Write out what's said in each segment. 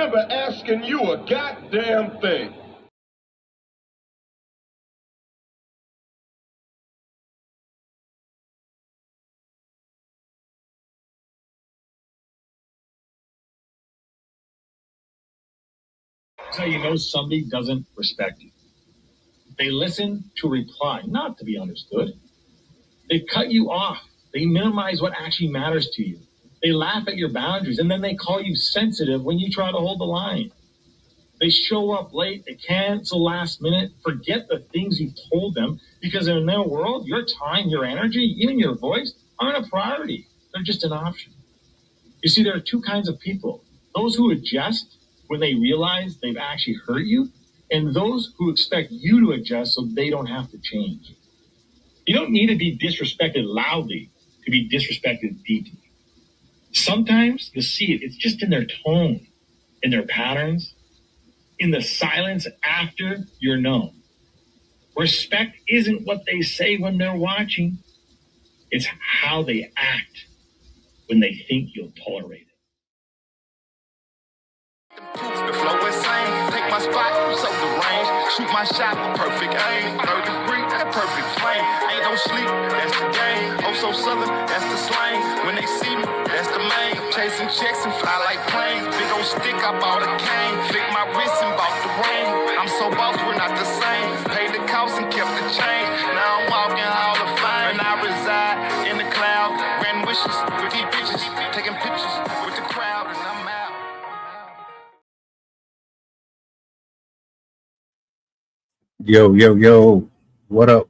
remember asking you a goddamn thing. That's how you know somebody doesn't respect you. They listen to reply, not to be understood. They cut you off. They minimize what actually matters to you. They laugh at your boundaries, and then they call you sensitive when you try to hold the line. They show up late, they cancel last minute, forget the things you've told them, because in their world, your time, your energy, even your voice aren't a priority. They're just an option. You see, there are two kinds of people. Those who adjust when they realize they've actually hurt you, and those who expect you to adjust so they don't have to change. You don't need to be disrespected loudly to be disrespected deeply. Sometimes you'll see it. It's just in their tone, in their patterns, in the silence after you're known. Respect isn't what they say when they're watching. It's how they act when they think you'll tolerate it. The flow insane, take my spot, soak the range, shoot my shot with perfect aim, 3rd degree, that perfect flame, ain't no sleep, that's the game, oh so southern, that's the slang, when they see me, that's the main, chasing checks and fly like planes, big old stick, I bought a cane, flick my wrist and bought the ring, I'm so boss, we're not the same, paid the cost and kept the change, now I'm walking Hall of Fame, and I reside in the cloud, grand wishes with these bitches, taking pictures with the crowd, and I'm out. Yo. What up?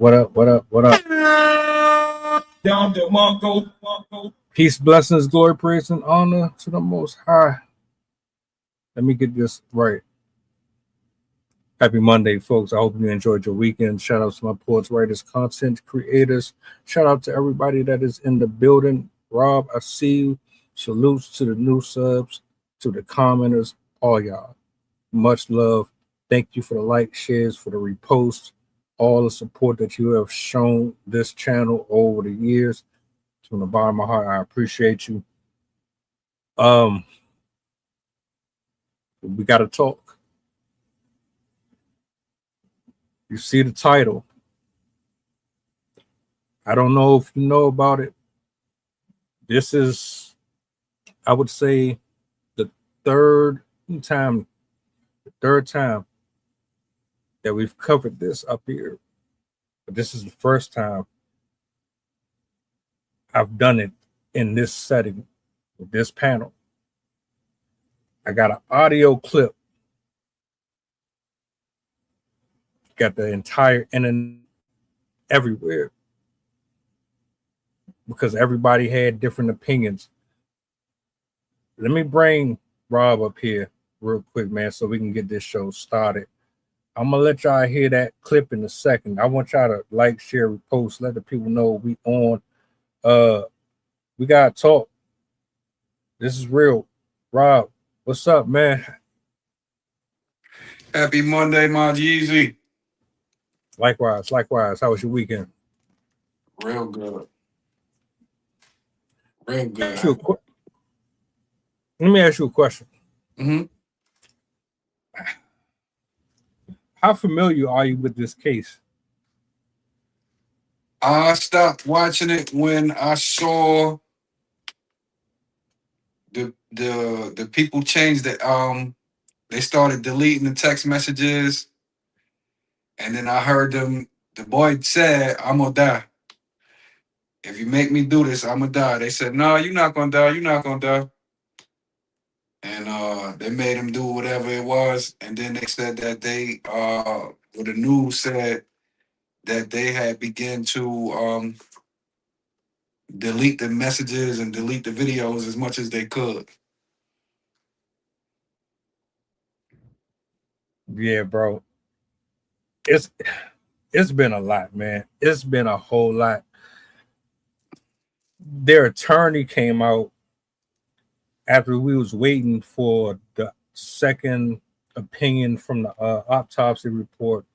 Down to Mongo. Peace, blessings, glory, praise, and honor to the Most High. Let me get this right. Happy Monday, folks. I hope you enjoyed your weekend. Shout out to my poets, writers, content creators. Shout out to everybody that is in the building. Rob, I see you. Salutes to the new subs, to the commenters, all y'all. Much love. Thank you for the like, shares, for the reposts, all the support that you have shown this channel over the years. From the bottom of my heart, I appreciate you. We got to talk. You see the title. I don't know if you know about it. This is, I would say, the third time that we've covered this up here. But this is the first time I've done it in this setting with this panel. I got an audio clip. Got the entire internet everywhere because everybody had different opinions. Let me bring Rob up here real quick, man, so we can get this show started. I'm gonna let y'all hear that clip in a second. I want y'all to like, share, repost, let the people know we on. We gotta talk. This is real. Rob, what's up, man? Happy Monday, my Jeezy. Likewise. How was your weekend? Real good. Let me ask you a question. Mm-hmm. How familiar are you with this case? I stopped watching it when I saw the people changed it. They started deleting the text messages, and then I heard them. The boy said, "I'm gonna die. If you make me do this, I'm gonna die." They said, "No, you're not gonna die. You're not gonna die." And they made him do whatever it was, and then they said that the news said that they had begun to delete the messages and delete the videos as much as they could. Yeah, bro. It's been a lot, man. It's been a whole lot. Their attorney came out after we was waiting for the second opinion from the autopsy report.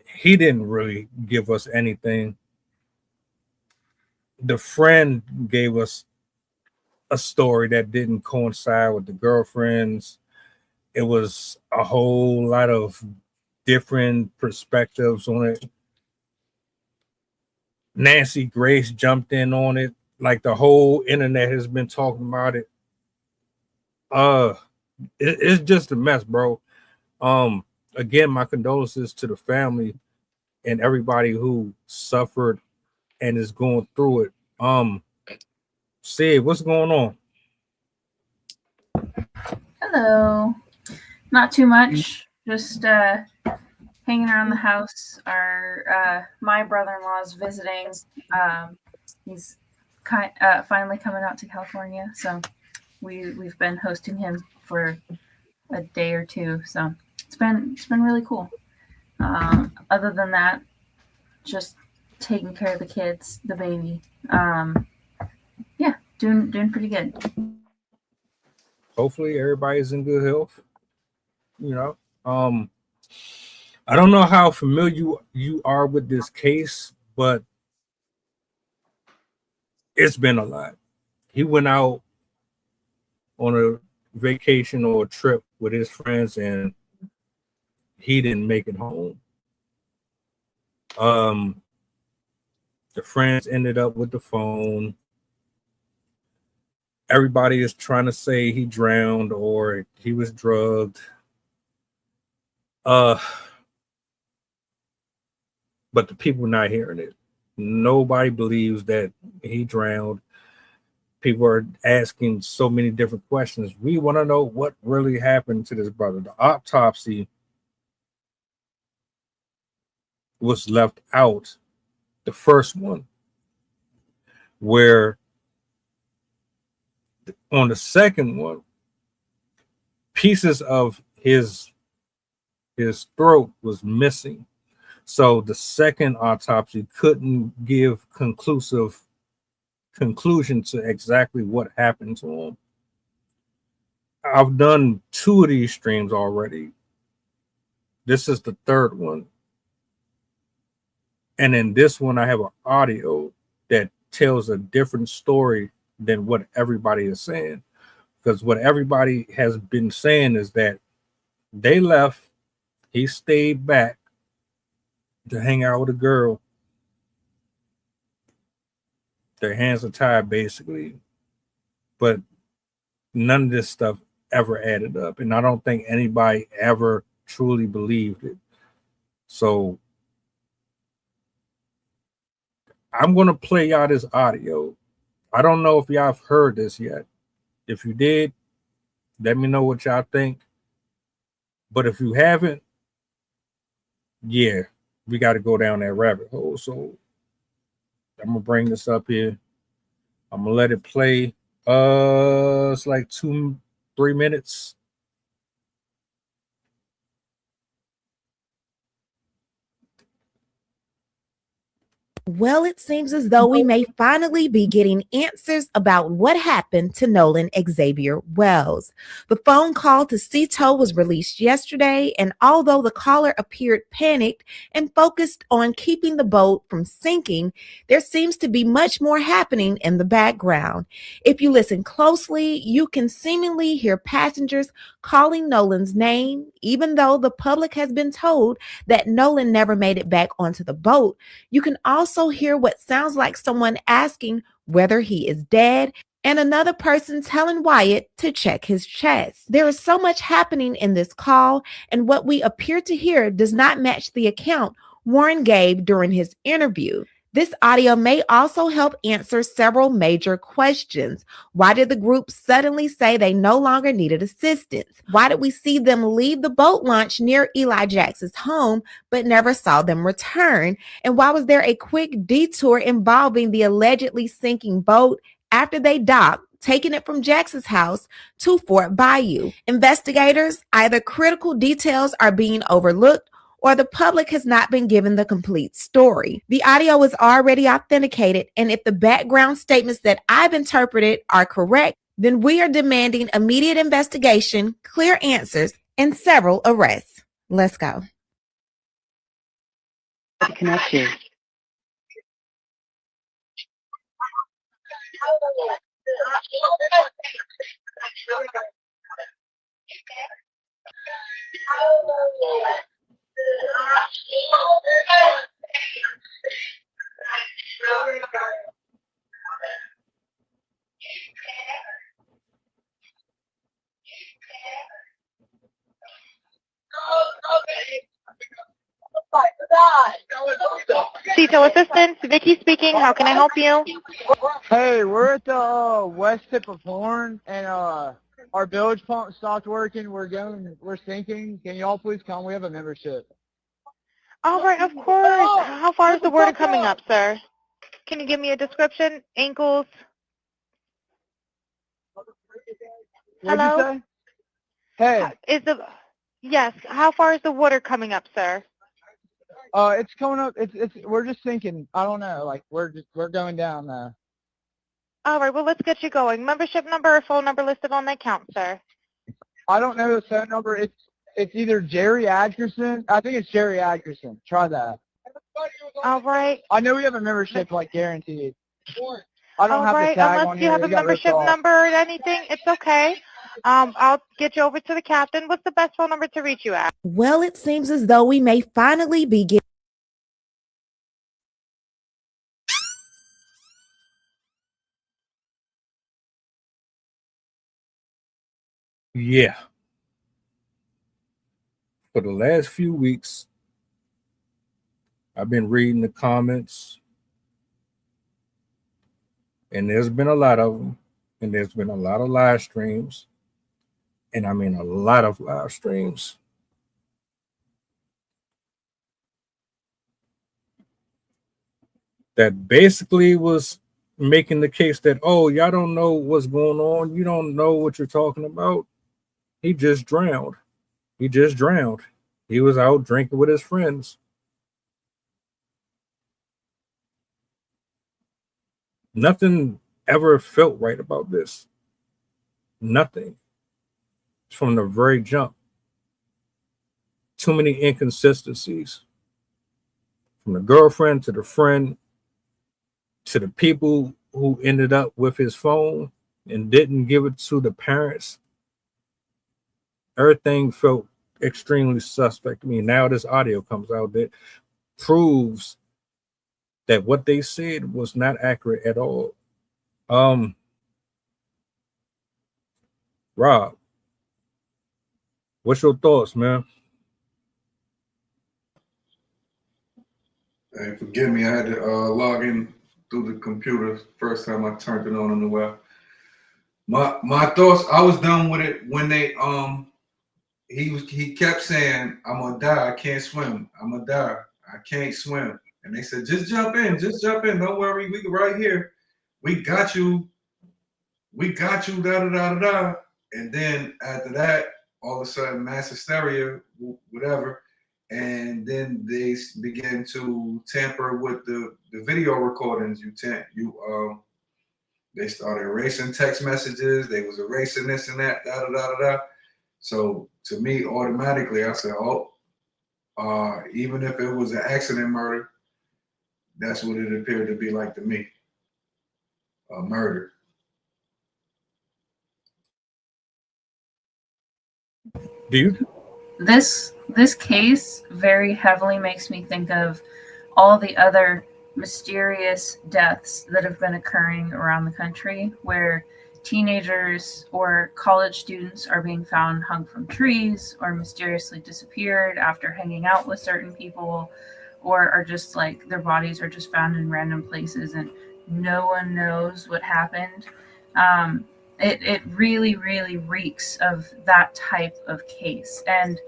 He didn't really give us anything. The friend gave us a story that didn't coincide with the girlfriends. It was a whole lot of different perspectives on it. Nancy Grace jumped in on it. Like the whole internet has been talking about it. It's just a mess, bro. Again, my condolences to the family and everybody who suffered and is going through it. Sid, what's going on? Hello. Not too much. Just hanging around the house. My brother-in-law is visiting. He's finally coming out to California, so we've been hosting him for a day or two. So it's been really cool. Other than that, just taking care of the kids, the baby. Yeah, doing pretty good. Hopefully everybody's in good health. You know, I don't know how familiar you are with this case, but it's been a lot. He went out on a vacation or a trip with his friends and he didn't make it home. The friends ended up with the phone. Everybody is trying to say he drowned or he was drugged. But the people not hearing it. Nobody believes that he drowned. People are asking so many different questions. We want to know what really happened to this brother. The autopsy was left out, the first one, where on the second one, pieces of his throat was missing. So the second autopsy couldn't give conclusive conclusion to exactly what happened to him. I've done 2 of these streams already. This is the third one. And in this one, I have an audio that tells a different story than what everybody is saying. Because what everybody has been saying is that they left, he stayed back to hang out with a girl. Their hands are tied, basically. But none of this stuff ever added up. And I don't think anybody ever truly believed it. So I'm going to play y'all this audio. I don't know if y'all have heard this yet. If you did, let me know what y'all think. But if you haven't, yeah, we got to go down that rabbit hole. So I'm going to bring this up here. I'm going to let it play. It's like 2-3 minutes. Well, it seems as though we may finally be getting answers about what happened to Nolan Xavier Wells. The phone call to Cito was released yesterday, and although the caller appeared panicked and focused on keeping the boat from sinking, there seems to be much more happening in the background. If you listen closely, you can seemingly hear passengers calling Nolan's name, even though the public has been told that Nolan never made it back onto the boat. You can also hear what sounds like someone asking whether he is dead and another person telling Wyatt to check his chest. There is so much happening in this call, and what we appear to hear does not match the account Warren gave during his interview. This audio may also help answer several major questions. Why did the group suddenly say they no longer needed assistance? Why did we see them leave the boat launch near Eli Jax's home but never saw them return? And why was there a quick detour involving the allegedly sinking boat after they docked, taking it from Jax's house to Fort Bayou? Investigators, either critical details are being overlooked or the public has not been given the complete story. The audio is already authenticated, and if the background statements that I've interpreted are correct, then we are demanding immediate investigation, clear answers, and several arrests. Let's go. Connect you. CTO Assistance, Vicky speaking. How can I help you? Hey, we're at the west tip of Horn, and our village pump stopped working. We're sinking. Can y'all please come? We have a membership. All right, of course. How far is the water coming up, sir? Can you give me a description? Ankles? What'd Hello? you say? Hey, Yes. How far is the water coming up, sir? it's coming up. We're just sinking. I don't know. Like we're going down now. All right, well, let's get you going. Membership number or phone number listed on the account, sir? I don't know the phone number. It's either Jerry Atkerson. I think it's Jerry Atkerson. Try that. All right. I know we have a membership, like guaranteed. I don't All have the right, tag unless on you here. have a It got ripped membership off. number or anything, it's okay. I'll get you over to the captain. What's the best phone number to reach you at? Well, it seems as though we may finally be getting. Yeah. For the last few weeks, I've been reading the comments, and there's been a lot of them, and there's been a lot of live streams, and I mean a lot of live streams. That basically was making the case that, oh, y'all don't know what's going on. You don't know what you're talking about. He just drowned. He just drowned. He was out drinking with his friends. Nothing ever felt right about this. Nothing. From the very jump. Too many inconsistencies. From the girlfriend to the friend to the people who ended up with his phone and didn't give it to the parents. Everything felt extremely suspect to me. Now this audio comes out that proves that what they said was not accurate at all. Rob, what's your thoughts, man? Hey, forgive me, I had to log in through the computer first time I turned it on the web. My thoughts, I was done with it when they he kept saying, I'm gonna die, I can't swim, I'm gonna die, I can't swim. And they said, just jump in, don't worry, we right here. We got you, da da da da da. And then after that, all of a sudden, mass hysteria, whatever. And then they began to tamper with the video recordings. They started erasing text messages. They was erasing this and that, da da da da da. So to me, automatically, I said, even if it was an accident murder, that's what it appeared to be like to me, a murder. Do you? This case very heavily makes me think of all the other mysterious deaths that have been occurring around the country where teenagers or college students are being found hung from trees or mysteriously disappeared after hanging out with certain people, or are just like their bodies are just found in random places and no one knows what happened. It really, really reeks of that type of case. And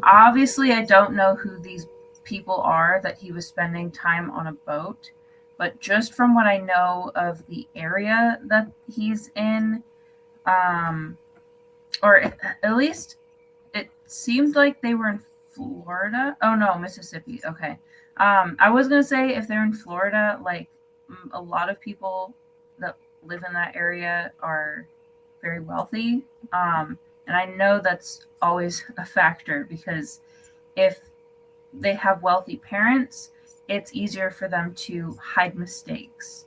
obviously, I don't know who these people are that he was spending time on a boat, but just from what I know of the area that he's in, or at least it seemed like they were in Florida. Oh no, Mississippi. Okay. I was gonna say if they're in Florida, like a lot of people that live in that area are very wealthy. And I know that's always a factor because if they have wealthy parents, it's easier for them to hide mistakes.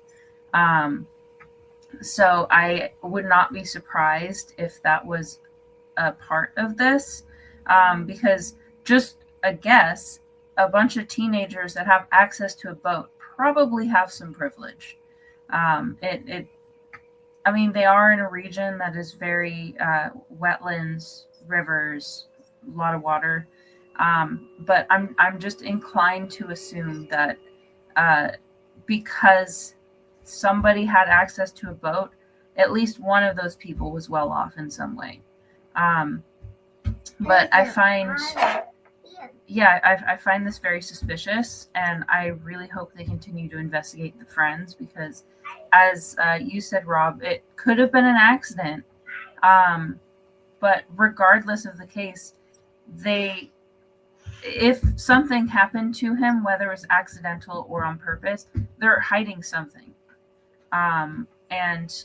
So I would not be surprised if that was a part of this, because just a guess, a bunch of teenagers that have access to a boat probably have some privilege. I mean, they are in a region that is very wetlands, rivers, a lot of water. But I'm just inclined to assume that because somebody had access to a boat, at least one of those people was well off in some way. But I find, I find this very suspicious, and I really hope they continue to investigate the friends because, as you said, Rob, it could have been an accident. But regardless of the case, if something happened to him, whether it was accidental or on purpose, they're hiding something. And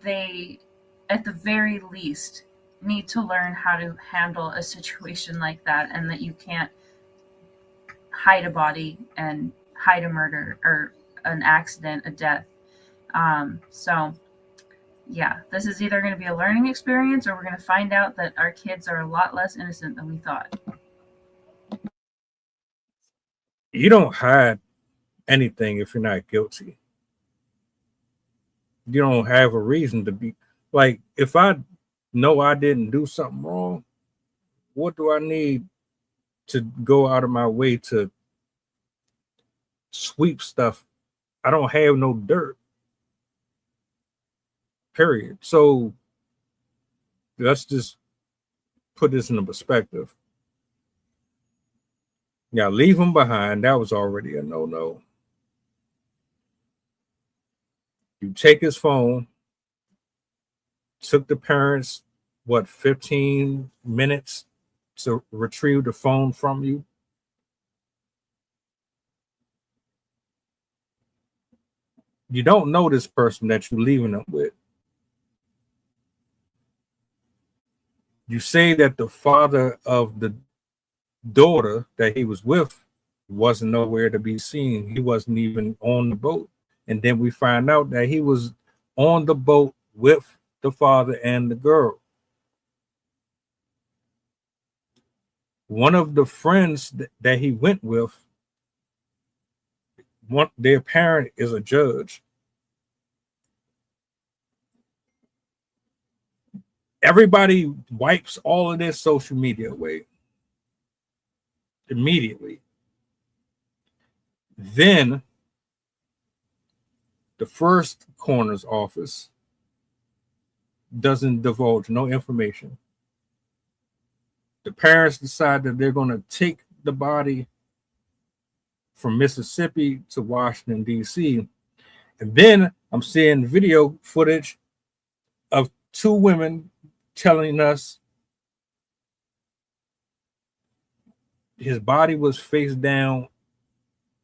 they, at the very least, need to learn how to handle a situation like that, and that you can't hide a body and hide a murder or an accident, a death. So yeah, this is either going to be a learning experience or we're going to find out that our kids are a lot less innocent than we thought. You don't hide anything if you're not guilty. You don't have a reason to be like, if I know I didn't do something wrong, what do I need to go out of my way to sweep stuff? I don't have no dirt. Period. So let's just put this in a perspective. Yeah, leave him behind. That was already a no-no. You take his phone, took the parents, 15 minutes to retrieve the phone from you? You don't know this person that you're leaving them with. You say that the father of the daughter that he was with wasn't nowhere to be seen. He wasn't even on the boat. And then we find out that he was on the boat with the father and the girl. One of the friends that he went with, their parent is a judge. Everybody wipes all of their social media away immediately. Then the first coroner's office doesn't divulge no information. The parents decide that they're going to take the body from Mississippi to Washington, D.C. And then I'm seeing video footage of two women telling us his body was face down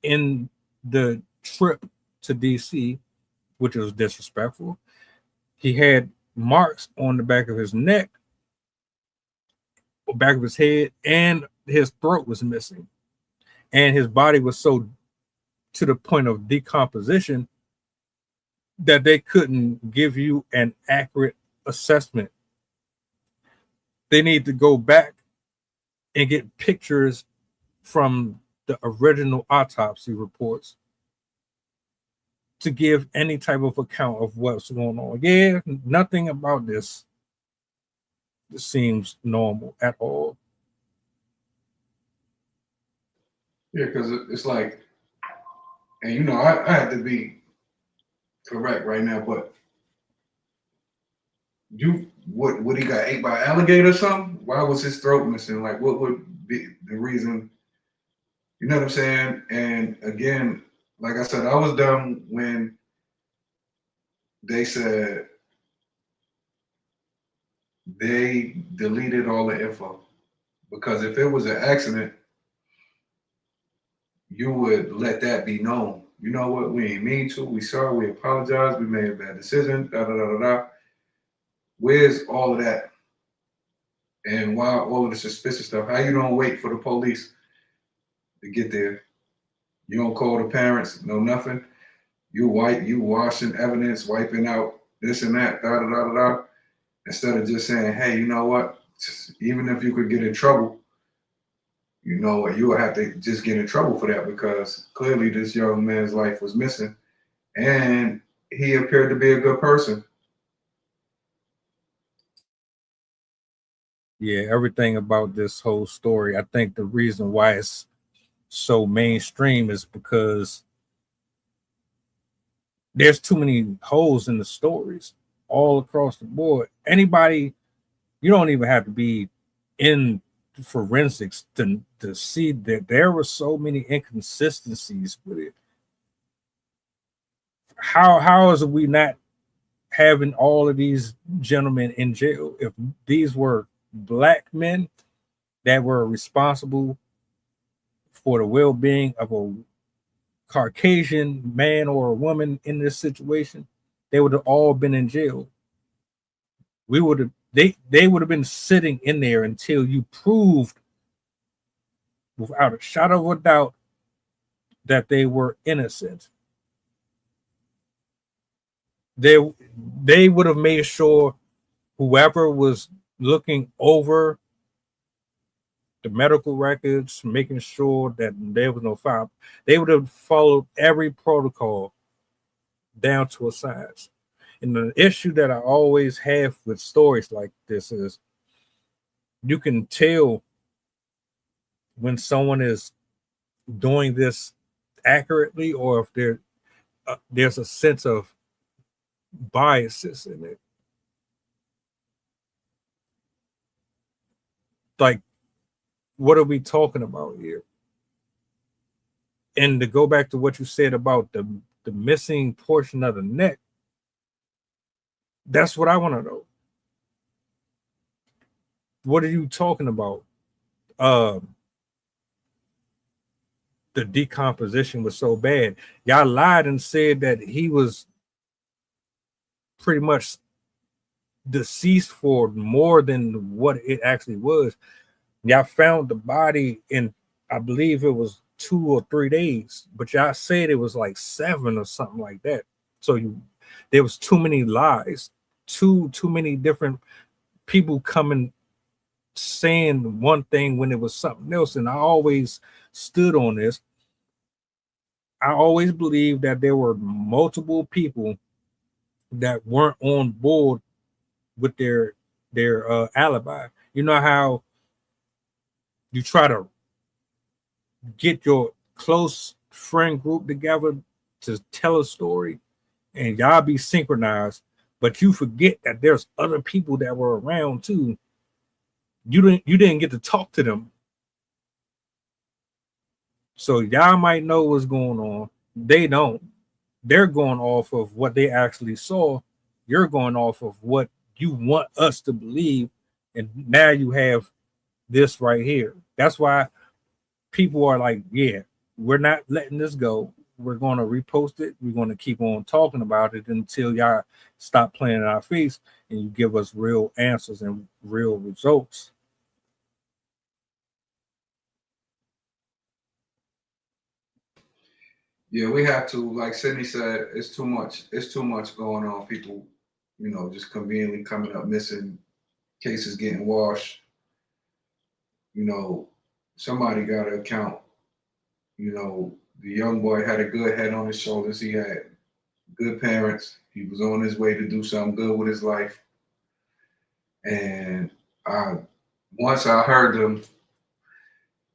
in the trip to D.C., which was disrespectful. He had marks on the back of his neck, back of his head, and his throat was missing. And his body was so to the point of decomposition that they couldn't give you an accurate assessment. They need to go back and get pictures from the original autopsy reports to give any type of account of what's going on. Yeah, nothing about this seems normal at all. Yeah, because it's like, and you know, I have to be correct right now, but would he got ate by an alligator or something? Why was his throat missing? Like, what would be the reason? You know what I'm saying? And again, like I said, I was dumb when they said they deleted all the info, because if it was an accident, you would let that be known. You know what? We ain't mean to. We sorry. We apologize. We made a bad decision. Da da da da da. Where's all of that? And why all of the suspicious stuff? How you don't wait for the police to get there? You don't call the parents. No nothing. You washing evidence, wiping out this and that, da da da da da. Instead of just saying, hey, you know what? Just, even if you could get in trouble, you know what? You would have to just get in trouble for that because clearly this young man's life was missing, and he appeared to be a good person. Yeah, everything about this whole story, I think the reason why it's so mainstream is because there's too many holes in the stories all across the board. Anybody, you don't even have to be in forensics to see that there were so many inconsistencies with it. How is it we not having all of these gentlemen in jail if these were black men that were responsible for the well-being of a Caucasian man or a woman in this situation? They would have all been in jail. We would have they would have been sitting in there until you proved without a shadow of a doubt that they were innocent. They would have made sure whoever was looking over the medical records, making sure that there was no foul, they would have followed every protocol down to a science. And the issue that I always have with stories like this is you can tell when someone is doing this accurately or if there's a sense of biases in it. Like, what are we talking about here? And to go back to what you said about the missing portion of the neck, that's what I want to know. What are you talking about? The decomposition was so bad. Y'all lied and said that he was pretty much deceased for more than what it actually was. Y'all found the body in, I believe it was 2 or 3 days, but y'all said it was like 7 or something like that. So there was too many lies, too many different people coming saying one thing when it was something else. And I always stood on this. I always believed that there were multiple people that weren't on board with their alibi. You know how you try to get your close friend group together to tell a story and y'all be synchronized, but you forget that there's other people that were around too. You didn't get to talk to them. So y'all might know what's going on. They don't. They're going off of what they actually saw. You're going off of what you want us to believe. And now you have this right here. That's why people are like, yeah, we're not letting this go. We're going to repost it. We're going to keep on talking about it until y'all stop playing in our face and you give us real answers and real results. Yeah, we have to, like Sydney said, it's too much. It's too much going on. People, just conveniently coming up missing, cases getting washed. Somebody got to account. The young boy had a good head on his shoulders. He had good parents. He was on his way to do something good with his life. And once I heard him,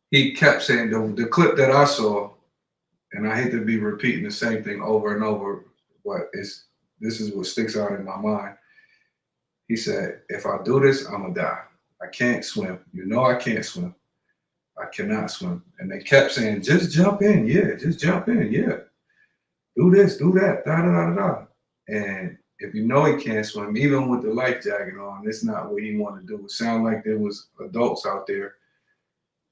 he kept saying the clip that I saw, and I hate to be repeating the same thing over and over, but this is what sticks out in my mind. He said, if I do this, I'm going to die. I can't swim. I can't swim. I cannot swim. And they kept saying, just jump in. Yeah, just jump in. Yeah. Do this, do that, da, da, da, da. And if he can't swim, even with the life jacket on, it's not what he wanted to do. It sounded like there was adults out there.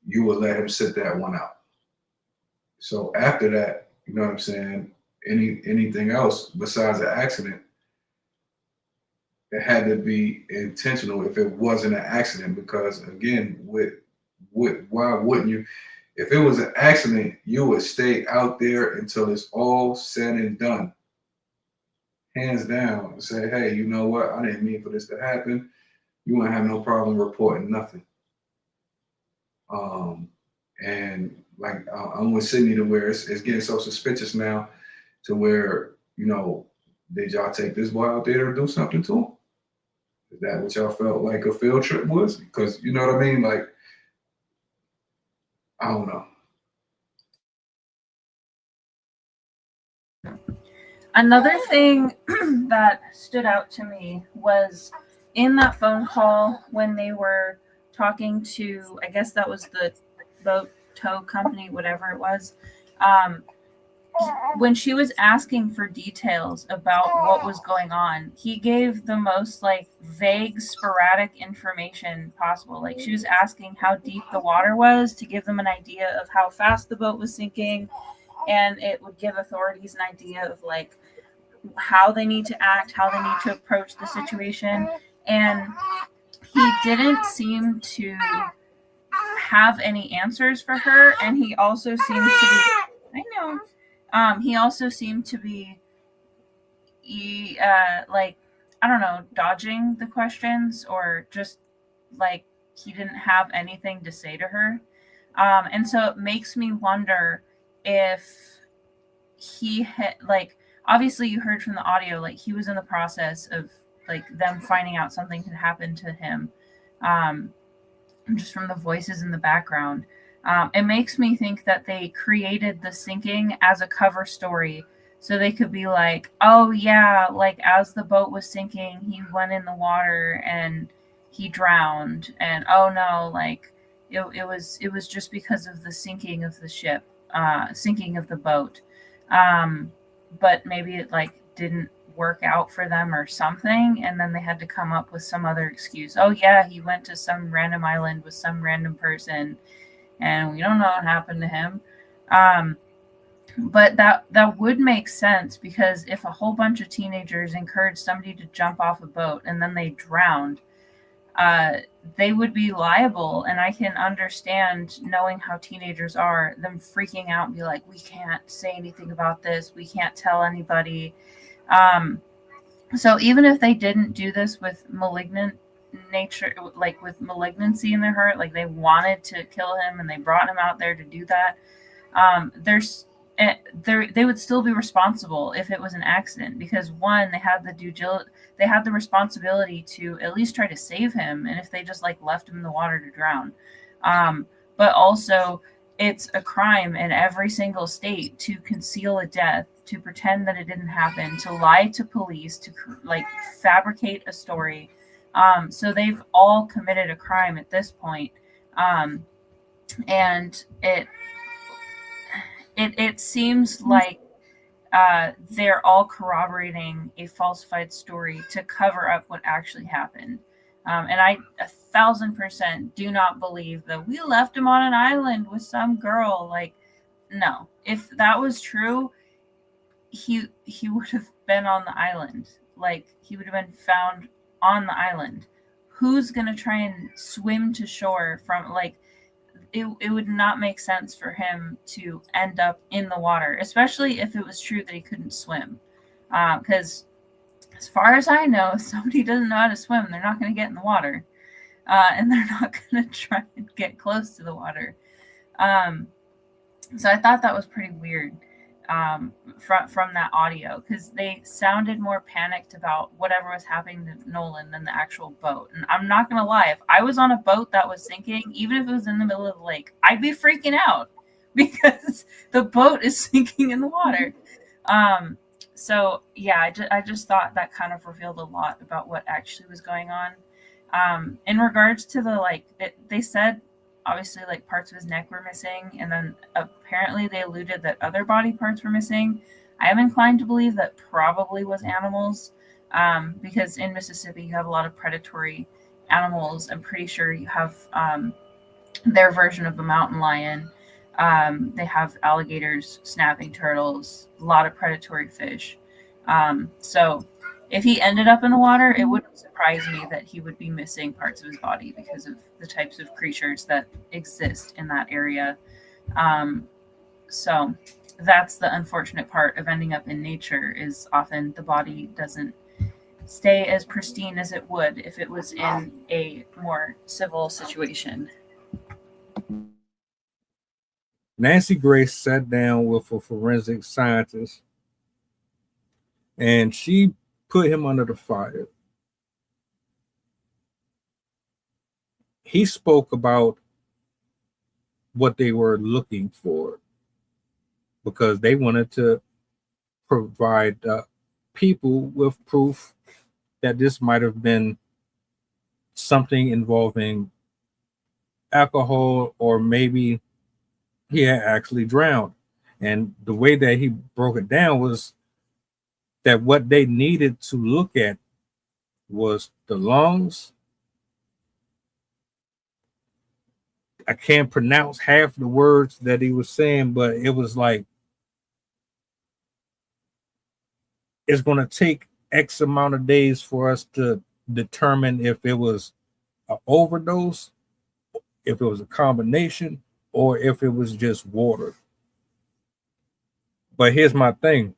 You would let him sit that one out. So after that, you know what I'm saying? Anything else besides an accident, it had to be intentional if it wasn't an accident. Because again, why wouldn't you? If it was an accident, you would stay out there until it's all said and done. hands down, say, hey, you know what? I didn't mean for this to happen. You won't have no problem reporting nothing. And like I'm with Sydney to where it's getting so suspicious now to where, you know, did y'all take this boy out there to do something to him? Is that what y'all felt like a field trip was? Because you know what I mean? Like, I don't know. Another thing that stood out to me was in that phone call when they were talking to, I guess that was the boat tow company, whatever it was, when she was asking for details about what was going on, he gave the most like vague, sporadic information possible. Like she was asking how deep the water was to give them an idea of how fast the boat was sinking, and it would give authorities an idea of like how they need to act, how they need to approach the situation. And he didn't seem to have any answers for her, and he also seemed to be, I know, he also seemed to be like, I don't know, dodging the questions, or just like he didn't have anything to say to her. And so it makes me wonder if he had, like, obviously you heard from the audio, like he was in the process of like them finding out something had happened to him, just from the voices in the background. It makes me think that they created the sinking as a cover story so they could be like, oh yeah, like as the boat was sinking, he went in the water and he drowned, and oh no, like it was just because of the sinking of the ship, sinking of the boat. But maybe it like didn't work out for them or something, and then they had to come up with some other excuse. Oh yeah, he went to some random island with some random person and we don't know what happened to him. But that would make sense, because if a whole bunch of teenagers encouraged somebody to jump off a boat and then they drowned, they would be liable. And I can understand, knowing how teenagers are, them freaking out and be like, we can't say anything about this, we can't tell anybody. So even if they didn't do this with malignant nature, like with malignancy in their heart, like they wanted to kill him and they brought him out there to do that, they would still be responsible if it was an accident, because one, they had the responsibility to at least try to save him, and if they just like left him in the water to drown, but also it's a crime in every single state to conceal a death, to pretend that it didn't happen, to lie to police, to like fabricate a story. So they've all committed a crime at this point. And it seems like they're all corroborating a falsified story to cover up what actually happened. And I 1,000% do not believe that we left him on an island with some girl. Like, no. If that was true, he would have been on the island. Like, he would have been found on the island. Who's going to try and swim to shore from, like, it would not make sense for him to end up in the water, especially if it was true that he couldn't swim. Because as far as I know, if somebody doesn't know how to swim, they're not going to get in the water. And they're not going to try and get close to the water. So I thought that was pretty weird from that audio, because they sounded more panicked about whatever was happening to Nolan than the actual boat. And I'm not going to lie, if I was on a boat that was sinking, even if it was in the middle of the lake, I'd be freaking out because the boat is sinking in the water. So yeah, I just thought that kind of revealed a lot about what actually was going on. In regards to the, like, they said, obviously, like, parts of his neck were missing, and then apparently they alluded that other body parts were missing. I am inclined to believe that probably was animals, because in Mississippi you have a lot of predatory animals. I'm pretty sure you have their version of a mountain lion. They have alligators, snapping turtles, a lot of predatory fish. So if he ended up in the water, it wouldn't surprise me that he would be missing parts of his body because of the types of creatures that exist in that area. So that's the unfortunate part of ending up in nature, is often the body doesn't stay as pristine as it would if it was in a more civil situation. Nancy Grace sat down with a forensic scientist and she put him under the fire. He spoke about what they were looking for because they wanted to provide people with proof that this might have been something involving alcohol, or maybe he had actually drowned. And the way that he broke it down was that what they needed to look at was the lungs. I can't pronounce half the words that he was saying, but it was like, it's going to take X amount of days for us to determine if it was an overdose, if it was a combination, or if it was just water. But here's my thing.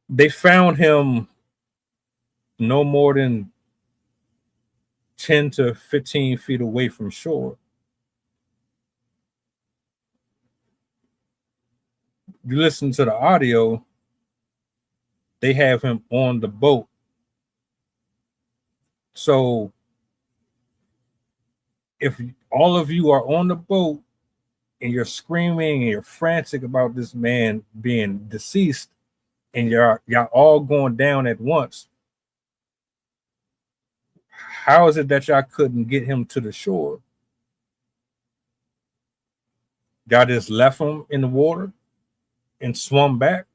They found him no more than 10 to 15 feet away from shore. You listen to the audio, they have him on the boat. So if all of you are on the boat and you're screaming and you're frantic about this man being deceased, and y'all all going down at once, how is it that y'all couldn't get him to the shore? Y'all just left him in the water and swum back?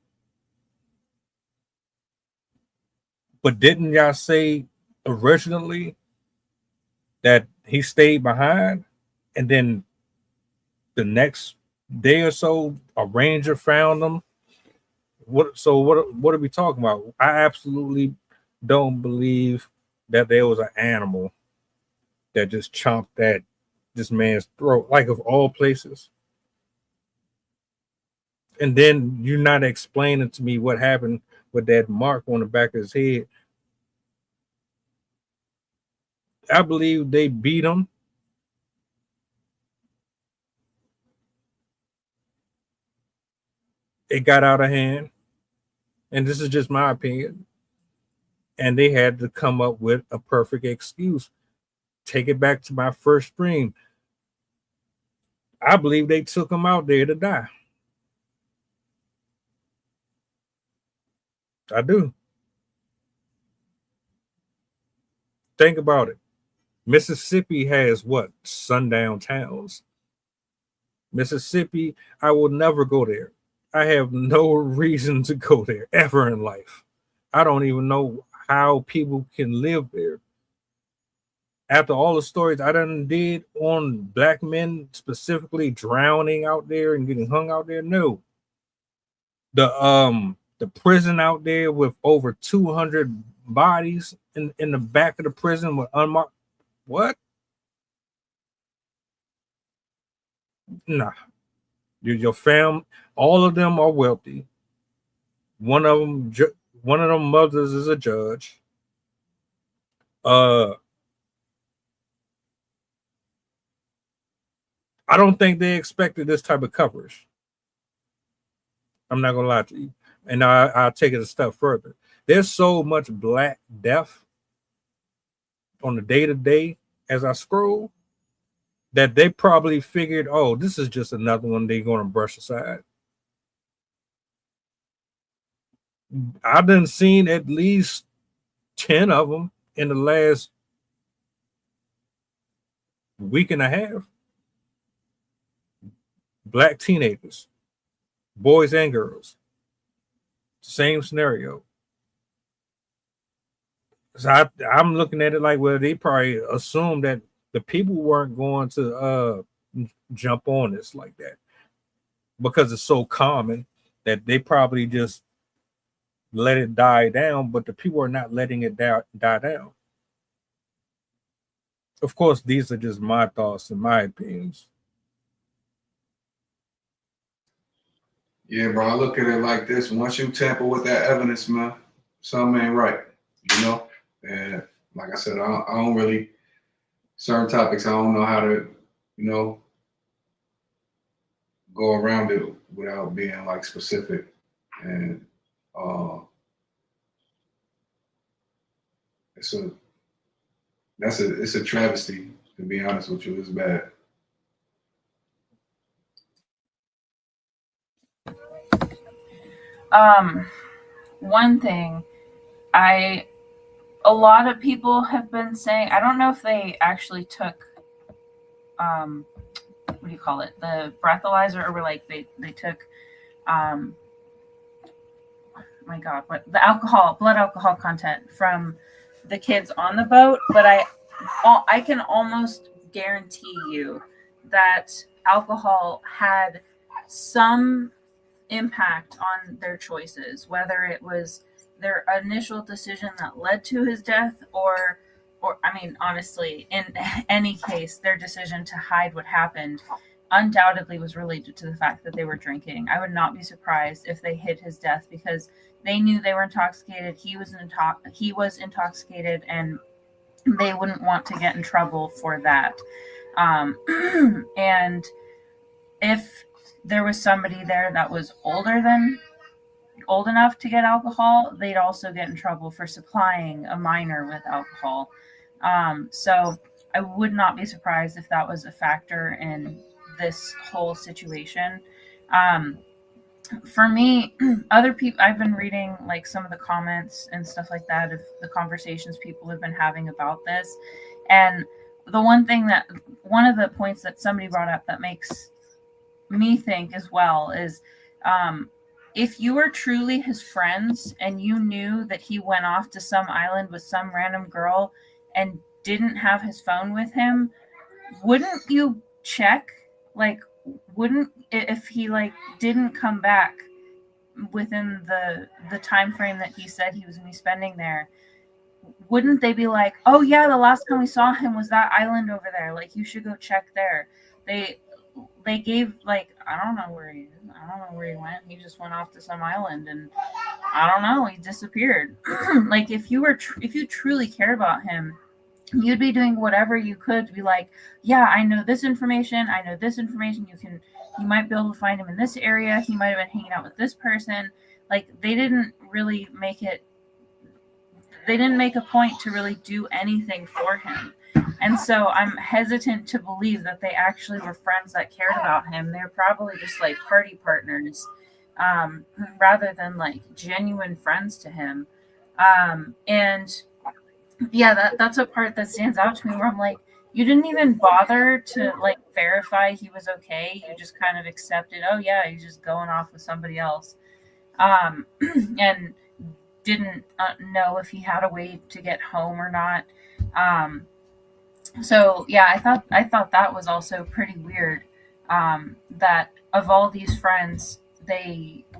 But didn't y'all say originally that he stayed behind, and then the next day or so a ranger found him? What are we talking about? I absolutely don't believe that there was an animal that just chomped at this man's throat, like of all places. And then you're not explaining to me what happened with that mark on the back of his head. I believe they beat him. It got out of hand. And this is just my opinion. And they had to come up with a perfect excuse. Take it back to my first stream. I believe they took him out there to die. I do. Think about it. Mississippi has what? Sundown towns. Mississippi, I will never go there. I have no reason to go there ever in life. I don't even know how people can live there. After all the stories I done did on black men specifically drowning out there and getting hung out there, no. The prison out there with over 200 bodies in the back of the prison with unmarked. What? Nah. Your fam, all of them are wealthy. One of them mothers is a judge. I don't think they expected this type of coverage. I'm not gonna lie to you. And I'll take it a step further. There's so much black death on the day-to-day as I scroll that they probably figured, oh, this is just another one they're gonna brush aside. I've done seen at least 10 of them in the last week and a half. Black teenagers, boys and girls. Same scenario. So I'm looking at it like, well, they probably assumed that the people weren't going to jump on this like that because it's so common that they probably just let it die down, but the people are not letting it die down. Of course, these are just my thoughts and my opinions. Yeah, bro, I look at it like this. Once you tamper with that evidence, man, something ain't right, you know? And like I said, I don't really, certain topics, I don't know how to, you know, go around it without being like specific. And it's a travesty, to be honest with you. It's bad. One thing a lot of people have been saying, I don't know if they actually took, what do you call it? The breathalyzer, or were like, they took, my God, what the blood alcohol content from the kids on the boat. But I can almost guarantee you that alcohol had some impact on their choices, whether it was their initial decision that led to his death, or I mean, honestly, in any case, their decision to hide what happened undoubtedly was related to the fact that they were drinking. I would not be surprised if they hid his death because they knew they were intoxicated. He was intoxicated, and they wouldn't want to get in trouble for that. And if there was somebody there that was old enough to get alcohol, they'd also get in trouble for supplying a minor with alcohol. So I would not be surprised if that was a factor in this whole situation. For me, other people, I've been reading like some of the comments and stuff like that of the conversations people have been having about this. And one of the points that somebody brought up that makes me think as well is, if you were truly his friends and you knew that he went off to some island with some random girl and didn't have his phone with him, wouldn't you check? Like, wouldn't, if he like didn't come back within the time frame that he said he was going to be spending there, wouldn't they be like, oh yeah, the last time we saw him was that island over there, like you should go check there? They gave, like, I don't know where he went. He just went off to some island, and I don't know, he disappeared. Like, if you truly cared about him, you'd be doing whatever you could to be like, yeah, I know this information. You might be able to find him in this area. He might have been hanging out with this person. Like, they didn't make a point to really do anything for him. And so I'm hesitant to believe that they actually were friends that cared about him. They're probably just like party partners, rather than like genuine friends to him. And yeah, that's a part that stands out to me, where I'm like, you didn't even bother to like verify he was okay. You just kind of accepted, oh yeah, he's just going off with somebody else. And didn't know if he had a way to get home or not. So yeah, I thought that was also pretty weird. That of all these friends,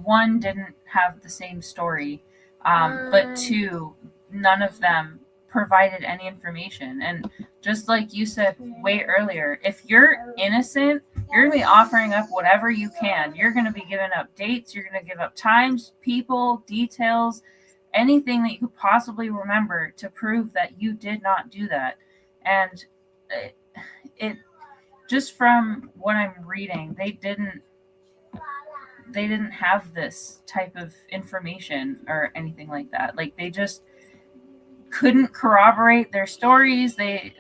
one didn't have the same story, but two, none of them provided any information. And just like you said way earlier, if you're innocent, you're going to be offering up whatever you can. You're going to be giving up dates. You're going to give up times, people, details, anything that you could possibly remember to prove that you did not do that. And it just from what I'm reading, they didn't have this type of information or anything like that. Like, they just couldn't corroborate their stories. They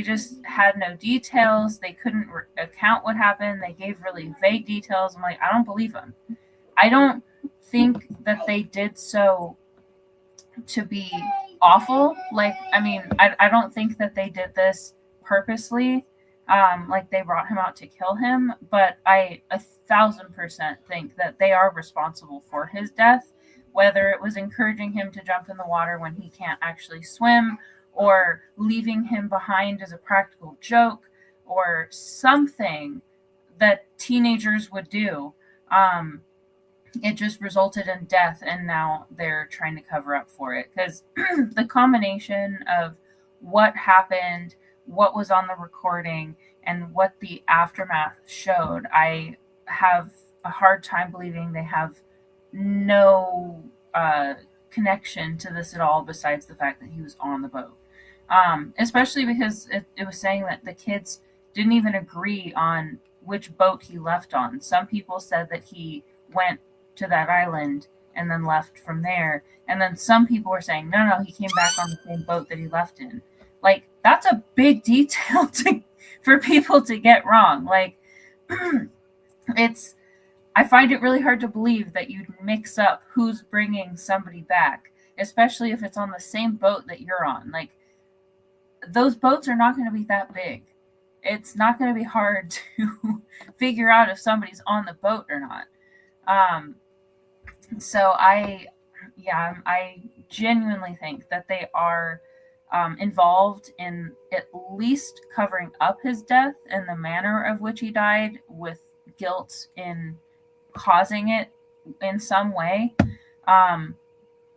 just had no details. They couldn't account what happened. They gave really vague details. I'm like, I don't believe them. I don't think that they did so to be awful. Like, I mean, I don't think that they did this purposely. Like, they brought him out to kill him, but I 1,000% think that they are responsible for his death, whether it was encouraging him to jump in the water when he can't actually swim, or leaving him behind as a practical joke, or something that teenagers would do. It just resulted in death, and now they're trying to cover up for it. Because the combination of what happened, what was on the recording and what the aftermath showed, I have a hard time believing they have no connection to this at all besides the fact that he was on the boat. Especially because it was saying that the kids didn't even agree on which boat he left on. Some people said that he went to that island and then left from there. And then some people were saying, no, he came back on the same boat that he left in. Like, that's a big detail for people to get wrong. Like, I find it really hard to believe that you'd mix up who's bringing somebody back, especially if it's on the same boat that you're on. Like, those boats are not going to be that big. It's not going to be hard to figure out if somebody's on the boat or not. So I genuinely think that they are involved in at least covering up his death and the manner of which he died, with guilt in causing it in some way.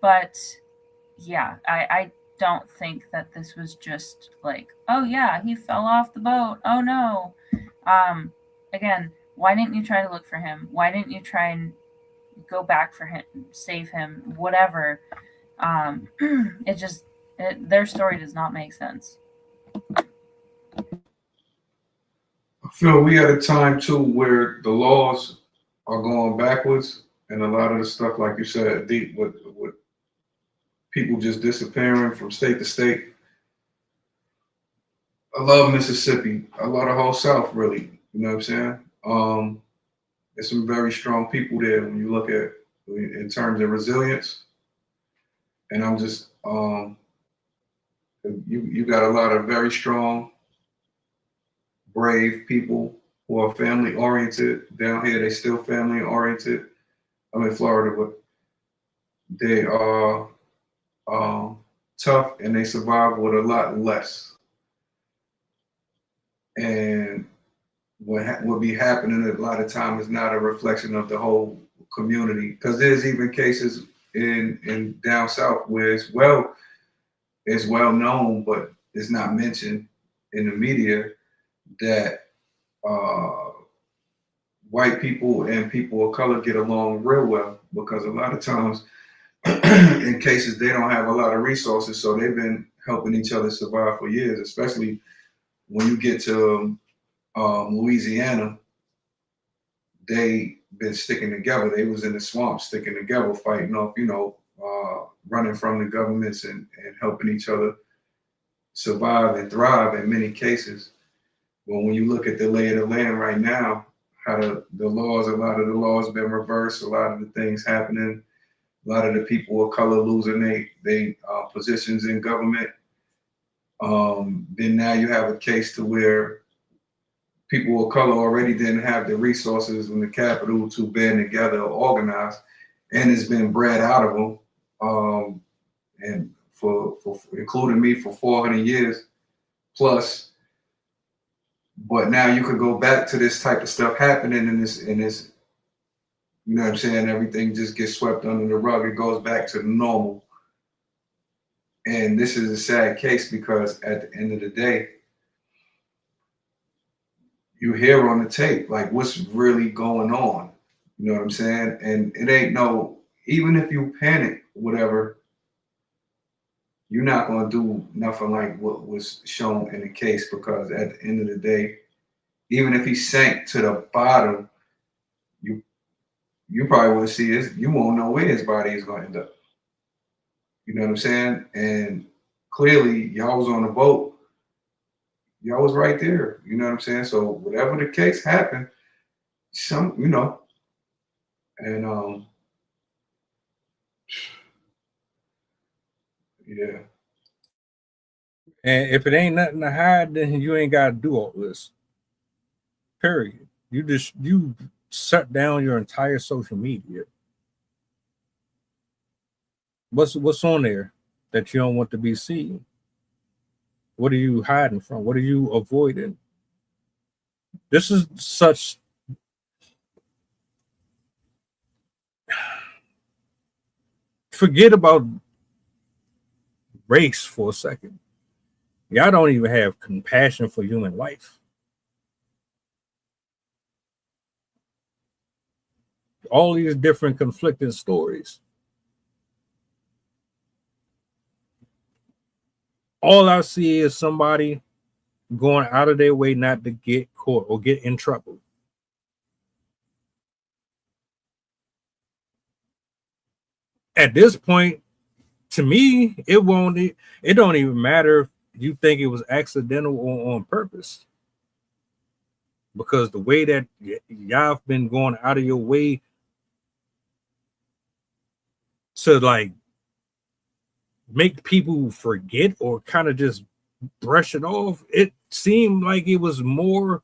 But yeah, I don't think that this was just like, oh yeah, he fell off the boat. Oh no. Again, why didn't you try to look for him? Why didn't you try and go back for him, save him, whatever? Their story does not make sense. I feel we at a time too where the laws are going backwards, and a lot of the stuff, like you said, with people just disappearing from state to state. I love Mississippi. I love the whole South, really. You know what I'm saying? There's some very strong people there when you look at in terms of resilience. And I'm just you got a lot of very strong, brave people who are family oriented. Down here, they still family oriented. I'm in Florida, but they are tough and they survive with a lot less. And what be happening a lot of time is not a reflection of the whole community, because there's even cases in down south where it's well known, but it's not mentioned in the media, that white people and people of color get along real well, because a lot of times in cases they don't have a lot of resources, so they've been helping each other survive for years, especially when you get to Louisiana. They been sticking together. They was in the swamp sticking together, fighting off, running from the governments and helping each other survive and thrive in many cases. But when you look at the lay of the land right now, how a lot of the laws been reversed, a lot of the things happening, a lot of the people of color losing they positions in government. Then now you have a case to where people of color already didn't have the resources in the capital to band together or organize, and it's been bred out of them. And for including me, for 400 years plus. But now you could go back to this type of stuff happening in this, you know what I'm saying? Everything just gets swept under the rug. It goes back to normal. And this is a sad case, because at the end of the day, you hear on the tape, like, what's really going on. You know what I'm saying? And it ain't even if you panic, whatever, you're not going to do nothing like what was shown in the case, because at the end of the day, even if he sank to the bottom, you probably won't see you won't know where his body is going to end up. You know what I'm saying? And clearly, y'all was on the boat. Y'all was right there. You know what I'm saying? So whatever the case happened, and yeah. And if it ain't nothing to hide, then you ain't got to do all this. Period. You shut down your entire social media. What's on there that you don't want to be seen? What are you hiding from? What are you avoiding? This is such forget about race for a second. Y'all don't even have compassion for human life. All these different conflicting stories. All I see is somebody going out of their way not to get caught or get in trouble. At this point, to me, it don't even matter if you think it was accidental or on purpose. Because the way that y'all have been going out of your way to like make people forget or kind of just brush it off, it seemed like it was more.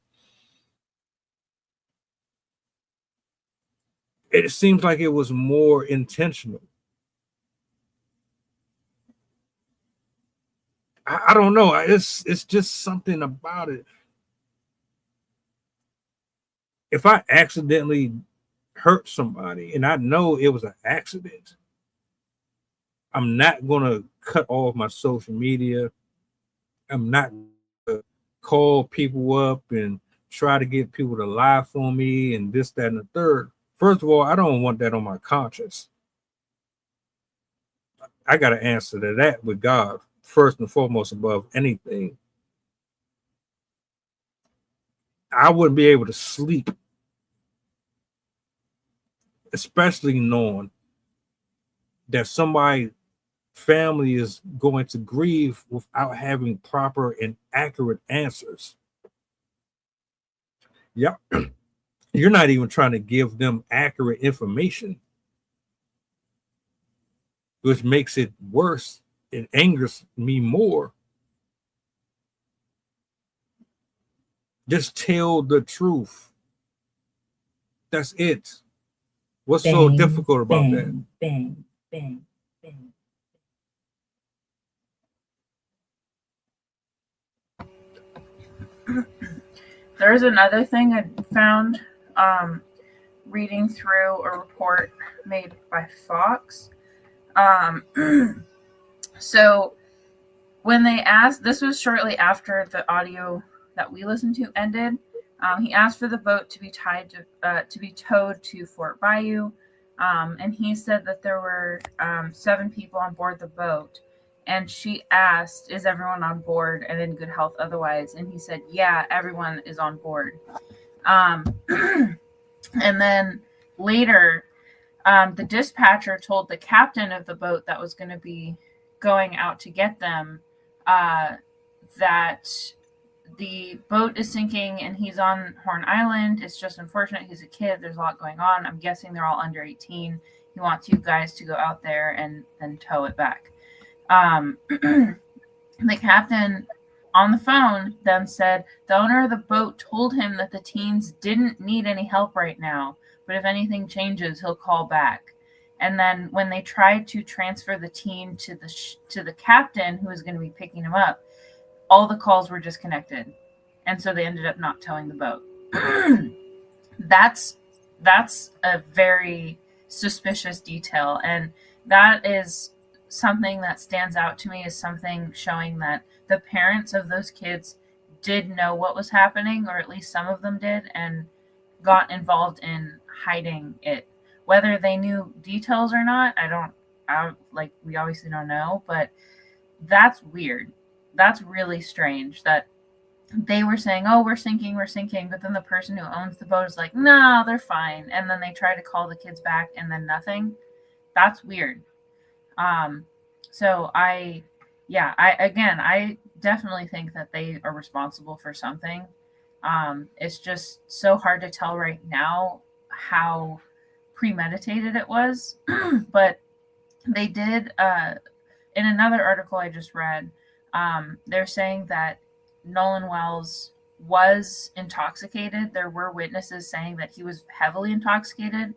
It seems like it was more intentional. I don't know. It's just something about it. If I accidentally hurt somebody and I know it was an accident, I'm not gonna cut off my social media. I'm not gonna call people up and try to get people to lie for me and this, that, and the third. First of all, I don't want that on my conscience. I got to answer to that with God first and foremost above anything. I wouldn't be able to sleep, especially knowing that somebody's family is going to grieve without having proper and accurate answers. Yeah, you're not even trying to give them accurate information, which makes it worse. It angers me more. Just tell the truth. That's it. What's so difficult about that? Bang, bang, bang. There's another thing I found reading through a report made by Fox. So when they asked, this was shortly after the audio that we listened to ended. He asked for the boat to be towed to Fort Bayou, and he said that there were 7 people on board the boat. And she asked, "Is everyone on board and in good health otherwise?" And he said, "Yeah, everyone is on board." And then later, the dispatcher told the captain of the boat that was going to be going out to get them that the boat is sinking and he's on Horn Island. It's just unfortunate. He's a kid. There's a lot going on. I'm guessing they're all under 18. He wants you guys to go out there and tow it back. The captain on the phone then said the owner of the boat told him that the teens didn't need any help right now, but if anything changes, he'll call back. And then when they tried to transfer the teen to the captain who was going to be picking him up, all the calls were disconnected, and so they ended up not towing the boat. That's a very suspicious detail, and that is something that stands out to me as something showing that the parents of those kids did know what was happening, or at least some of them did, and got involved in hiding it. Whether they knew details or not, we obviously don't know, but that's weird. That's really strange that they were saying, "Oh, we're sinking," but then the person who owns the boat is like, "No, they're fine." And then they try to call the kids back and then nothing. That's weird. So I definitely think that they are responsible for something. It's just so hard to tell right now how premeditated it was, but they did, in another article I just read, they're saying that Nolan Wells was intoxicated. There were witnesses saying that he was heavily intoxicated,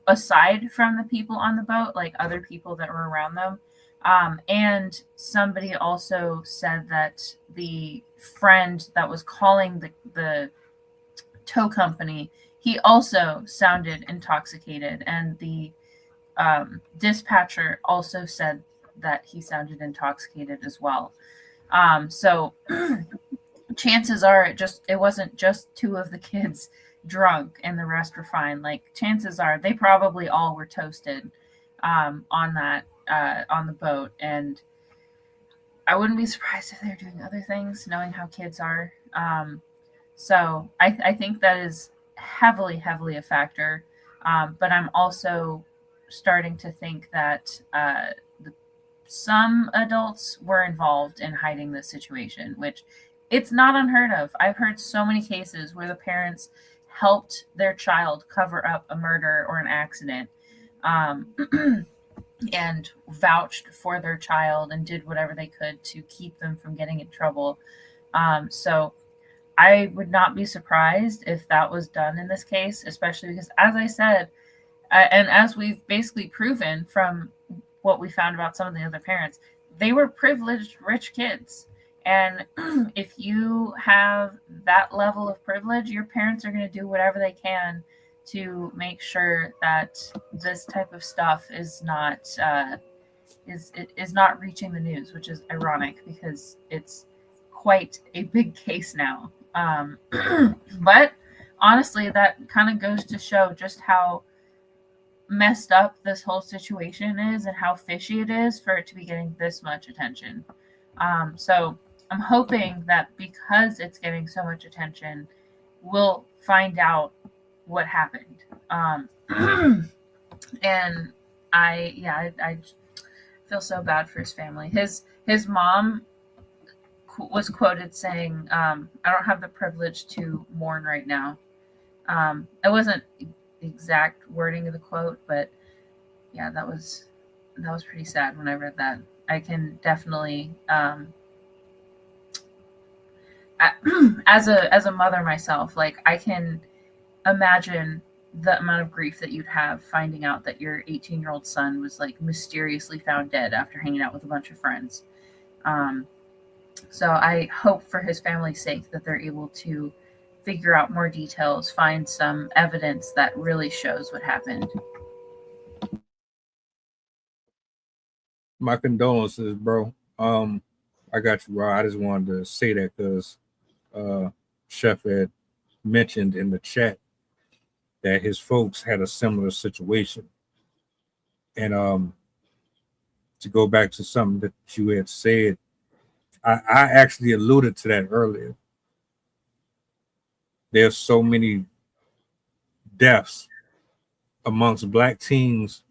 aside from the people on the boat, like other people that were around them. And somebody also said that the friend that was calling the tow company, he also sounded intoxicated. And the dispatcher also said that he sounded intoxicated as well. So chances are it wasn't just two of the kids drunk and the rest were fine. Like chances are they probably all were toasted on that on the boat, and I wouldn't be surprised if they're doing other things, knowing how kids are. So I think that is heavily a factor. But I'm also starting to think that some adults were involved in hiding this situation, which it's not unheard of. I've heard so many cases where the parents helped their child cover up a murder or an accident, and vouched for their child and did whatever they could to keep them from getting in trouble. So I would not be surprised if that was done in this case, especially because, as I said, and as we've basically proven from what we found about some of the other parents, they were privileged, rich kids. And if you have that level of privilege, your parents are going to do whatever they can to make sure that this type of stuff is not is not reaching the news, which is ironic because it's quite a big case now. But honestly, that kind of goes to show just how messed up this whole situation is and how fishy it is for it to be getting this much attention. So I'm hoping that because it's getting so much attention, we'll find out what happened. And I feel so bad for his family. His mom was quoted saying, "I don't have the privilege to mourn right now." It wasn't the exact wording of the quote, but yeah, that was pretty sad when I read that. I can definitely, as a mother myself, like I can imagine the amount of grief that you'd have finding out that your 18-year-old son was like mysteriously found dead after hanging out with a bunch of friends. So I hope for his family's sake that they're able to figure out more details, find some evidence that really shows what happened. My condolences, bro. I got you, bro. I just wanted to say that because Chef had mentioned in the chat that his folks had a similar situation. And to go back to something that you had said, I actually alluded to that earlier. There's so many deaths amongst Black teens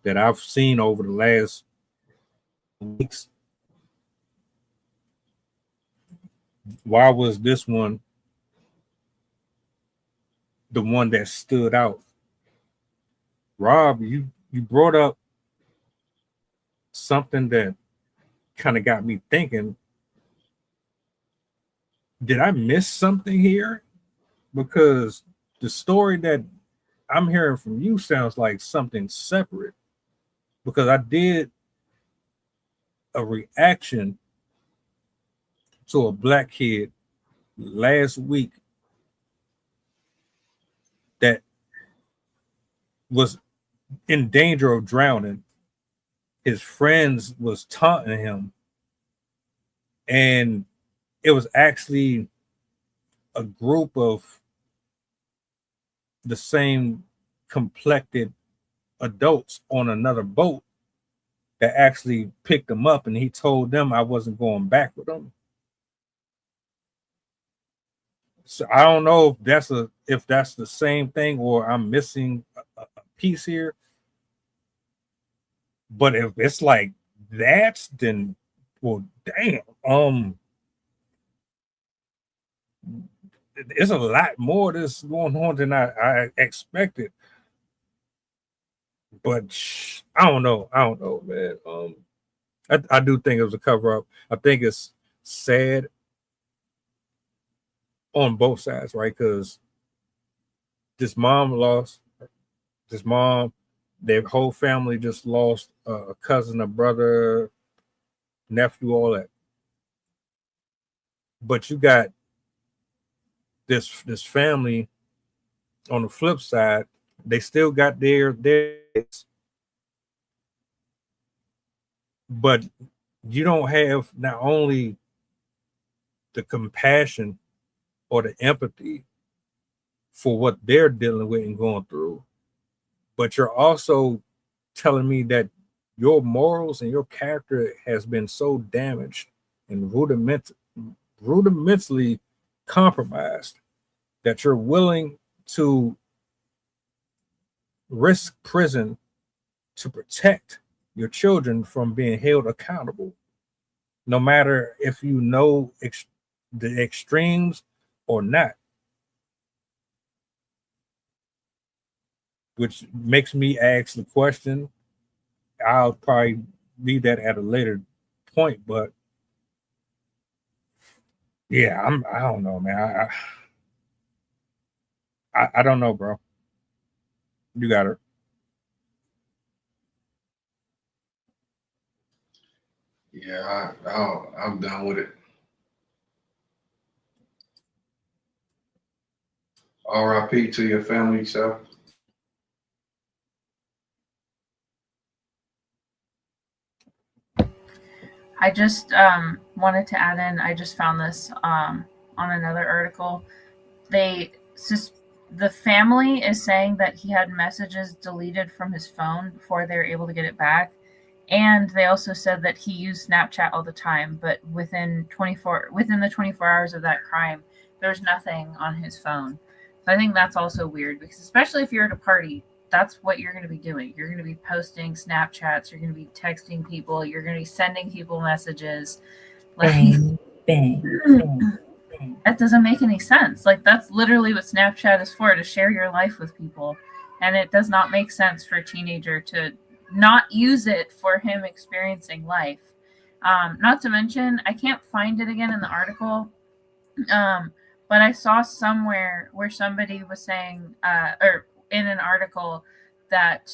that I've seen over the last weeks. Why was this one the one that stood out? Rob, you brought up something that kind of got me thinking, did I miss something here? Because the story that I'm hearing from you sounds like something separate. Because I did a reaction to a Black kid last week that was in danger of drowning. His friends was taunting him, and it was actually a group of the same complected adults on another boat that actually picked him up, and he told them I wasn't going back with him. So I don't know if that's the same thing or I'm missing a piece here. But if it's like that, then well, damn. There's a lot more that's going on than I expected. But I don't know, man. I do think it was a cover up. I think it's sad on both sides, right? Because this mom, their whole family just lost a cousin, a brother, nephew, all that. But you got this family on the flip side, they still got their but you don't have not only the compassion or the empathy for what they're dealing with and going through. But you're also telling me that your morals and your character has been so damaged and rudimentally compromised that you're willing to risk prison to protect your children from being held accountable, no matter if you know the extremes or not. Which makes me ask the question. I'll probably leave that at a later point, but yeah, I don't know, man. I don't know, bro. You got it. Yeah, I'm done with it. R.I.P. to your family, sir. I just wanted to add in, I just found this on another article. The family is saying that he had messages deleted from his phone before they were able to get it back. And they also said that he used Snapchat all the time, but within the 24 hours of that crime, there's nothing on his phone. So I think that's also weird, because especially if you're at a party, that's what you're going to be doing. You're going to be posting Snapchats, you're going to be texting people, you're going to be sending people messages. Like, that doesn't make any sense. Like, that's literally what Snapchat is for, to share your life with people. And it does not make sense for a teenager to not use it for him experiencing life. Not to mention, I can't find it again in the article, but I saw somewhere where somebody was saying, or in an article, that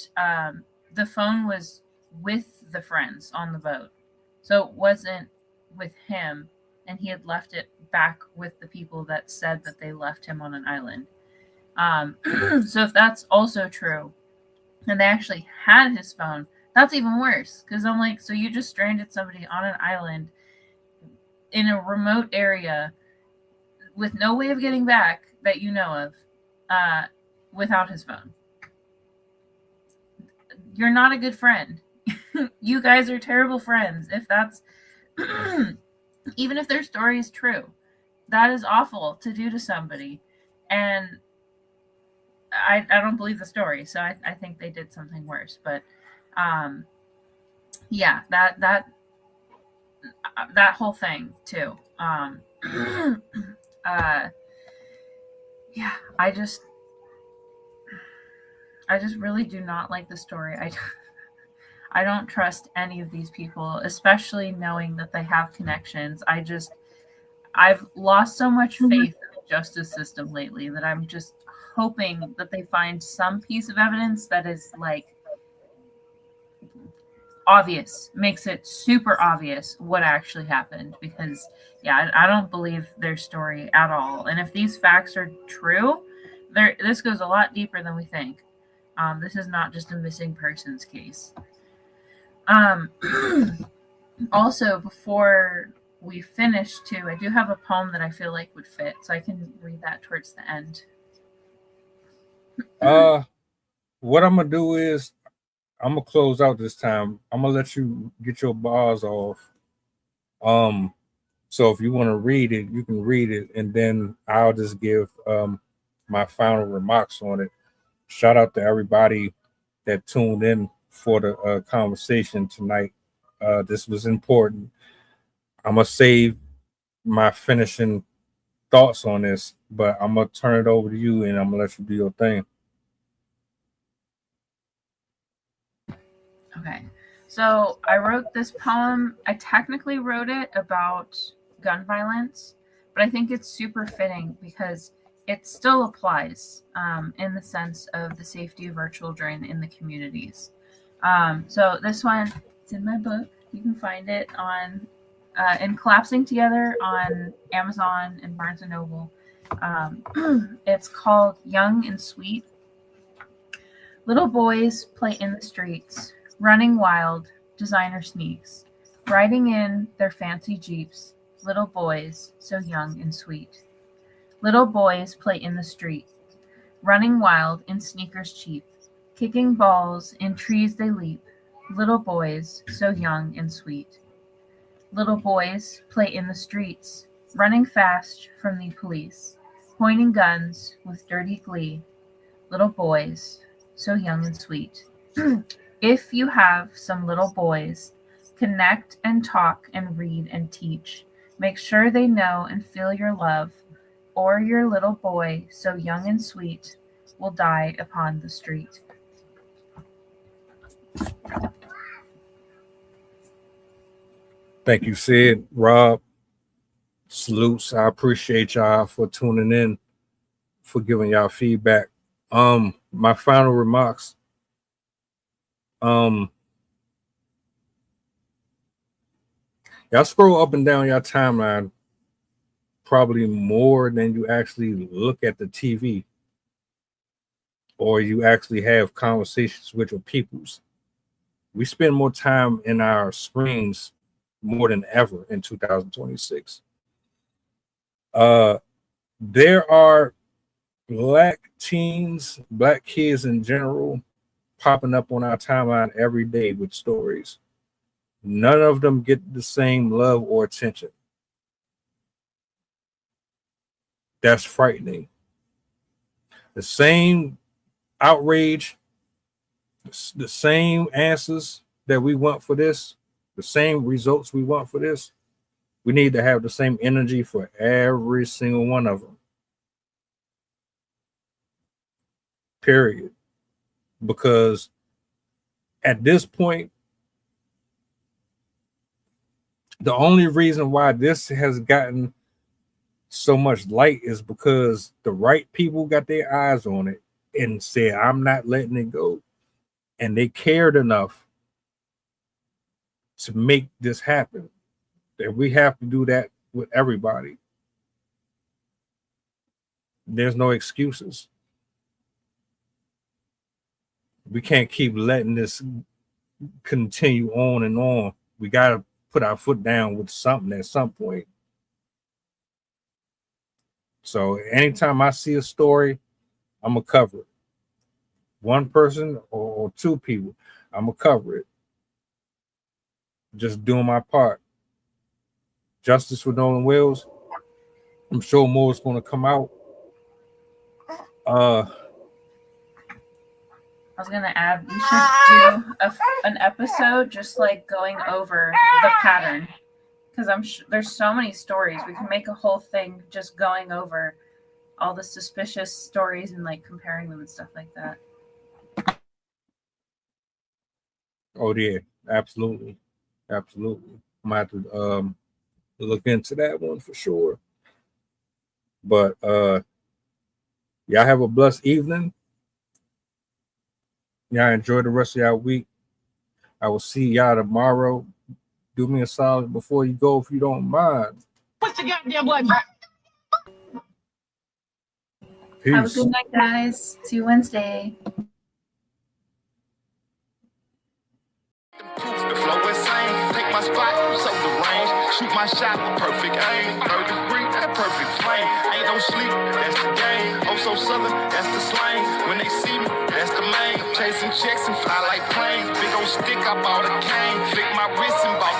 the phone was with the friends on the boat. So it wasn't with him, and he had left it back with the people that said that they left him on an island. So if that's also true, and they actually had his phone, that's even worse. Because I'm like, so you just stranded somebody on an island in a remote area with no way of getting back that you know of, without his phone. You're not a good friend. You guys are terrible friends. If that's, even if their story is true, that is awful to do to somebody. And I don't believe the story, so I think they did something worse. But yeah, that whole thing too. Yeah, I just really do not like the story. I don't trust any of these people, especially knowing that they have connections. I've lost so much faith in the justice system lately that I'm just hoping that they find some piece of evidence that is like obvious, makes it super obvious what actually happened. Because yeah, I don't believe their story at all. And if these facts are true, this goes a lot deeper than we think. This is not just a missing persons case. Also, before we finish too, I do have a poem that I feel like would fit, so I can read that towards the end. What I'm gonna do is I'm gonna close out this time. I'm gonna let you get your bars off. So if you want to read it, you can read it, and then I'll just give my final remarks on it. Shout out to everybody that tuned in for the conversation tonight. This was important. I'm gonna save my finishing thoughts on this, but I'm gonna turn it over to you, and I'm gonna let you do your thing. Okay, so I wrote this poem. I technically wrote it about gun violence, but I think it's super fitting because it still applies in the sense of the safety of our children in the communities. So this one, it's in my book. You can find it on in Collapsing Together on Amazon and Barnes & Noble. It's called Young and Sweet. Little boys play in the streets, running wild, designer sneaks, riding in their fancy Jeeps, little boys, so young and sweet. Little boys play in the street, running wild in sneakers cheap, kicking balls, in trees they leap, little boys, so young and sweet. Little boys play in the streets, running fast from the police, pointing guns with dirty glee, little boys, so young and sweet. If you have some little boys, connect and talk and read and teach. Make sure they know and feel your love, or your little boy, so young and sweet, will die upon the street. Thank you, Sid. Rob, salutes. I appreciate y'all for tuning in, for giving y'all feedback. My final remarks. Y'all scroll up and down your timeline probably more than you actually look at the TV or you actually have conversations with your peoples. We spend more time in our screens more than ever in 2026. There are Black teens, Black kids in general, popping up on our timeline every day with stories. None of them get the same love or attention. That's frightening. The same outrage, the same answers that we want for this, the same results we want for this, we need to have the same energy for every single one of them. Period. Because at this point, the only reason why this has gotten so much light is because the right people got their eyes on it and said, I'm not letting it go. And they cared enough to make this happen. That we have to do that with everybody. There's no excuses. We can't keep letting this continue on and on. We got to put our foot down with something at some point. So anytime I see a story, I'm going to cover it. One person or two people, I'm going to cover it. Just doing my part. Justice for Nolan Wells. I'm sure more is going to come out. I was going to add, we should do an episode just like going over the pattern. Because I'm sure there's so many stories. We can make a whole thing just going over all the suspicious stories and like comparing them and stuff like that. Oh yeah, absolutely. Absolutely. I'm gonna have to look into that one for sure. But y'all have a blessed evening. Y'all enjoy the rest of y'all week. I will see y'all tomorrow. Do me a solid before you go if you don't mind. What's the goddamn button? Peace. Have a good night, guys. See you Wednesday. The flow insane. Take my spot, so the range. Shoot my shot with perfect aim. 3rd degree, that perfect flame. Ain't no sleep, that's the game. Oh, so southern, that's the slang. When they see me, that's the main. Chasing checks and fly like planes. Big old stick, I bought a cane. Flick my wrist and bought